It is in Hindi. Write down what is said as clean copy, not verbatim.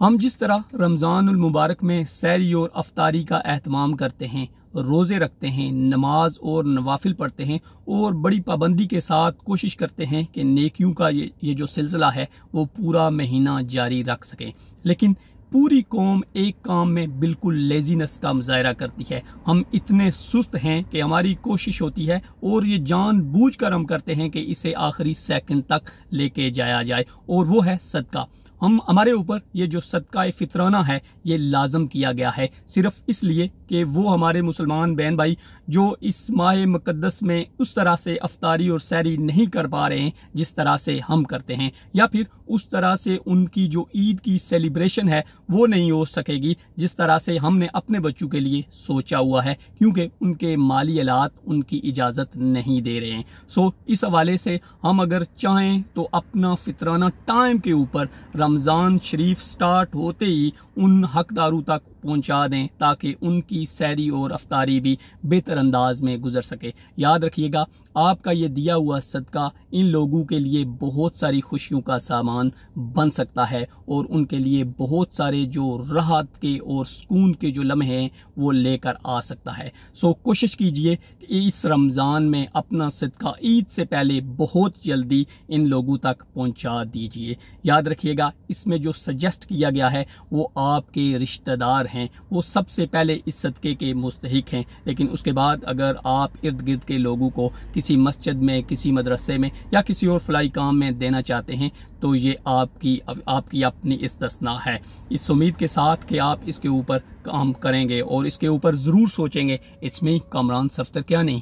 हम जिस तरह रमज़ानुल मुबारक में सहरी और अफ्तारी का एहतमाम करते हैं, रोज़े रखते हैं, नमाज और नवाफिल पढ़ते हैं और बड़ी पाबंदी के साथ कोशिश करते हैं कि नेकियों का ये जो सिलसिला है वो पूरा महीना जारी रख सकें, लेकिन पूरी कौम एक काम में बिल्कुल लेजीनेस का मुजाहरा करती है। हम इतने सुस्त हैं कि हमारी कोशिश होती है और ये जानबूझकर हम करते हैं कि इसे आखिरी सेकंड तक लेके जाया जाए, और वो है सदका। हमारे ऊपर ये जो सदका फितराना है ये लाजम किया गया है सिर्फ इसलिए कि वो हमारे मुसलमान बहन भाई जो इस माह मुकद्दस में उस तरह से अफ्तारी और सहरी नहीं कर पा रहे हैं जिस तरह से हम करते हैं, या फिर उस तरह से उनकी जो ईद की सेलिब्रेशन है वो नहीं हो सकेगी जिस तरह से हमने अपने बच्चों के लिए सोचा हुआ है, क्योंकि उनके माली हालात उनकी इजाज़त नहीं दे रहे हैं। सो इस हवाले से हम अगर चाहें तो अपना फितराना टाइम के ऊपर रमज़ान शरीफ स्टार्ट होते ही उन हकदारों तक पहुंचा दें ताकि उनकी सहरी और अफ्तारी भी बेहतर अंदाज में गुजर सके। याद रखिएगा, आपका ये दिया हुआ सदका इन लोगों के लिए बहुत सारी खुशियों का सामान बन सकता है और उनके लिए बहुत सारे जो राहत के और सुकून के जो लम्हे हैं वो लेकर आ सकता है। सो कोशिश कीजिए कि इस रमज़ान में अपना सदका ईद से पहले बहुत जल्दी इन लोगों तक पहुंचा दीजिए। याद रखिएगा, इसमें जो सजेस्ट किया गया है वो आपके रिश्तेदार हैं, वो सबसे पहले इस सदके के मुस्तहिक हैं, लेकिन उसके बाद अगर आप इर्द गिर्द के लोगों को किसी मस्जिद में, किसी मदरसे में या किसी और फलाई काम में देना चाहते हैं तो ये आपकी अपनी इस्तिस्ना है। इस उम्मीद के साथ कि आप इसके ऊपर काम करेंगे और इसके ऊपर ज़रूर सोचेंगे। इसमें कामरान सफ्तर क्या नहीं।